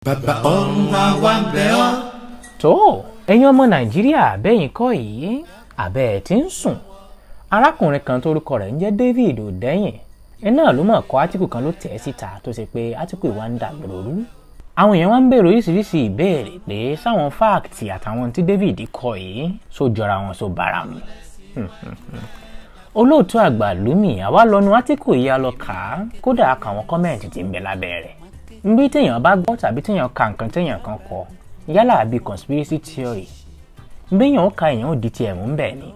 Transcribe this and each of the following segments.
bàbá ọ̀run àwa ń bẹ̀ ọ́. tó ẹ̀yin ọmọ nàìjíríà bẹ́yìn kọ́ yìí àbẹ́ ẹ̀ ti ń sùn. arákùnrin kan tórúkọ rẹ̀ ń jẹ́ David Odeyin iná ló mọ̀ kọ́ átíkù kan ló tẹ̀ síta tó ṣe pé átíkù ìwà ń dàgbòrò rú. àwọn èèyàn wá ń béèrè oríṣiríṣi ìbéèrè pé sáwọn fáàkì àtàwọn tí David kọ yìí só jọra wọn só bára mu. olóòtú àgbà Lumi àwa lọ́nu átíkù yìí á lọ kà á kódà kàwọn kọ́mẹ̀ntì tí ń bẹ lábẹ́ rẹ̀. bí téèyàn bá gbọ́ tàbí téèyàn ka nǹkan téèyàn kan kọ yálà bíi conspiracy theory béèyàn ó ka èèyàn ó di tiẹ̀ mú bẹ́ẹ̀ ni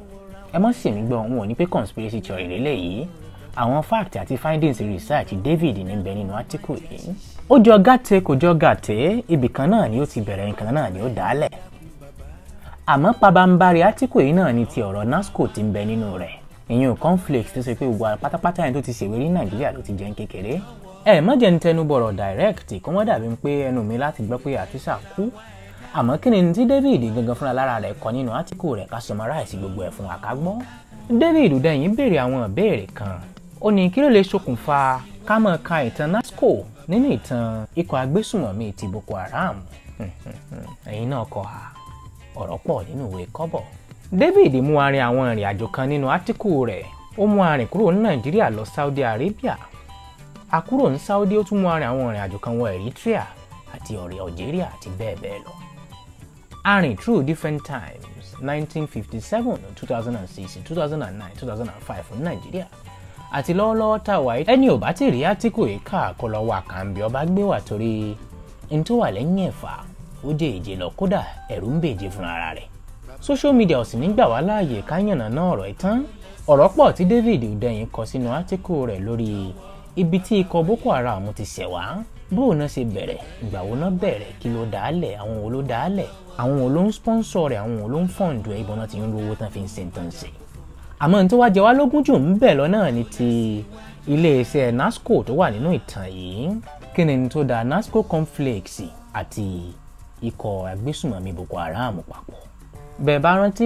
ẹ mọ́ sì mí gbọ́ òun ò ní pé conspiracy theory lélẹ́yìí àwọn fact àti findings research David níbẹ̀ nínú átíkù yìí ó jọ gàtè kò jọ gàtè ibìkan náà ni ó ti bẹ̀rẹ̀ nǹkan náà ni ó dálẹ̀ àmọ́ pabambari átíkù yìí náà ni ti ọ̀rọ̀ NASCO ti ń bẹ nínú rẹ̀ ìyẹn conflict tó ṣe pé gbogbo pátápátá yẹn tó ti ṣèwé ní Nàìjíríà ló ti jẹ́ kékeré ẹ má jẹ́ ń tẹnu bọ̀rọ̀ direct kó wọ́n dàbí pé ẹnu mi láti gbọ́ pé àtísà kú àmọ́ kí ni tí David gangan fúnra lára rẹ̀ kọ nínú átíkù rẹ̀ ká summarize gbogbo ẹ̀ fún wa ká gbọ́. David Odeyin béèrè àwọn ìbéèrè kan ó ní kí ló lè ṣokùnfà ká máa ka ìtàn NASCO nínú ìtàn ikọ̀ agbésùmọ̀mí ti Boko Haram ẹ̀yin náà kọ ọ̀rọ̀ pọ̀ nínú ìwé kọ́bọ̀. David mú arìn àwọn ìrìn àjò kan nínú átíkù rẹ̀ ó mú arìn kúrò ní Nàìjíríà lọ Saudi Arabia àkúrò ní Saudi ó tún mú arìn àwọn ìrìn àjò kan wọ Eritrea àti ọ̀rẹ́ Algeria àti bẹ́ẹ̀ bẹ́ẹ̀ lọ. arìn through different times 1957 2006 2009 2005 ní Nàìjíríà àti lọ́wọ́lọ́wọ́ tá a wà yìí ẹni ò bá ti rí átíkù yìí kà kó lọ wà kàǹbì ọba gbé wà torí n tó wà lẹ́yìn ẹ̀fà ó jẹ́ èjè lọ kódà ẹ̀rù ń bèjè fún ara rẹ̀. social media ò sì ní gbà wá láàyè ká yànnà náà ọ̀rọ̀ ìtàn ọ̀rọ̀ pọ̀ tí David Odeyin kọ sínú átíkù rẹ̀ lórí ibi tí ikọ̀ Boko Haram ti ṣẹ̀ wá bóun náà ṣe bẹ̀rẹ̀ ìgbà wo náà bẹ̀rẹ̀ kí ló dálẹ̀ àwọn wo ló dálẹ̀ àwọn wo ló ń sponsor rẹ̀ àwọn wo ló ń fọ̀ǹdù ẹ̀ ìbọn náà ti ń rówó tán fi ń ṣe nǹkan ṣe. àmọ́ ní tó wá jẹ wá lógún jù ń bẹ̀ lọ náà ni ti iléeṣẹ́ NASCO tó wà nínú ìtàn yìí kí ni tó da NASCO conflicts àti ikọ̀ agbésùmọ̀mí Boko Haram papọ̀. bẹ́ẹ̀ bá rántí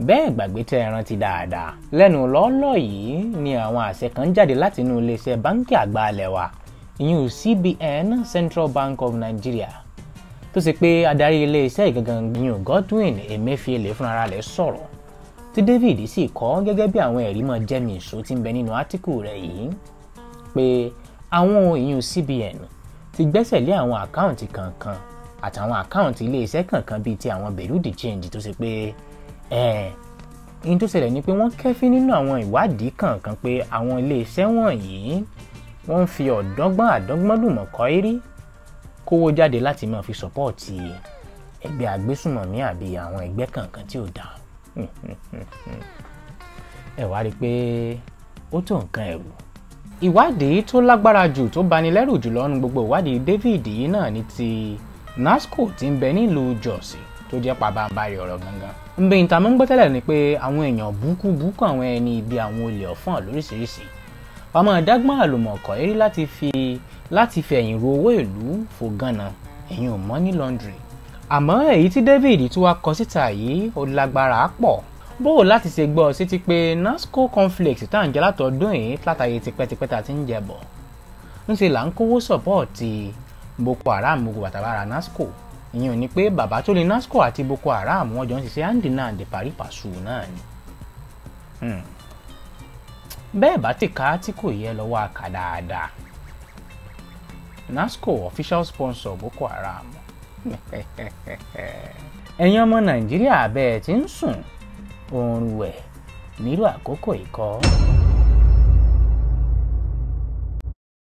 bẹ́ẹ̀ gbàgbé tẹ́ ẹ rántí dáadáa lẹ́nu lọ́ọ́lọ́ yìí ni àwọn àṣẹ kan jáde láti inú iléeṣẹ́ báńkì àgbà ilẹ̀ wa ìyẹn CBN Central Bank of Nigeria tó ṣe pé adarí iléeṣẹ́ ìgangan ìyẹn Godwin Emefiele fúnra rẹ̀ sọ̀rọ̀ tí David sì kọ́ gẹ́gẹ́ bí àwọn ẹ̀rí mọ́ jẹ́mi ìṣó tí ń bẹ nínú átíkù rẹ̀ yìí pé àwọn ìyẹn CBN ti gbẹ́sẹ̀ lé àwọn àkáǹtì kankan àtàwọn àkáǹtì iléeṣẹ́ kankan bíi ti àwọn Bureau de Change tó ṣe pé in tó ṣẹlẹ̀ ni pé wọ́n kẹ́fín nínú àwọn ìwádìí kankan pé àwọn iléeṣẹ́ wọ̀nyí wọ́n ń fi àdọ́gbọ́n lùmọ̀kọ́ irí kówó jáde láti máa fi sọ́pọ́ọ̀tì ẹgbẹ́ agbésùmọ̀mí àbí àwọn ẹgbẹ́ kankan tí ò dáa. ẹ wá rí i pé ó tó nǹkan ẹ̀rù. ìwádìí tó lágbára jù tó bani lẹ́rù jùlọ nínú gbogbo ìwádìí David yìí náà ní ti NASCO tí ń bẹ nílùú Jos tó jẹ́ pabambarì ọ̀rọ̀ gangan. nbẹ ìta mọ́ ń gbọ́ tẹ́lẹ̀ ni pé àwọn èèyàn búkú àwọn ẹni ibi àwọn olè ọ̀fọ́n lóríṣiríṣi wọ́n máa dágbọ́n àlùmọ̀kọ́ eré láti fi ẹ̀yìn ro owó ìlú fò gánà ẹ̀yìn money laundry. àmọ́ èyí tí David tún wá kọ síta yìí ó lágbára pọ̀ bó láti ṣe gbọ́ sí ti pé NASCO conflict tá à ń jẹ́ látọdún yìí látàyè tipẹ́tipẹ́ tá a ti ń jẹ bọ̀ ńṣe là ń kówó sọ́pọ́ọ̀tì Boko Haram gbogbo àtàbára NASCO ìyẹn ò ní pé bàbá tó lè NASCO àti Boko Haram wọ́n jọ ń ṣiṣẹ́ handinand parí pàṣù náà ni. bẹ́ẹ̀ bá ti ká átíkù yẹ lọ́wọ́ àkà dáadáa NASCO official sponsor Boko Haram. ẹ̀yin ọmọ Nàìjíríà bẹ́ẹ̀ ti ń sùn oorun wẹ̀ nílò àkókò ìkọ́.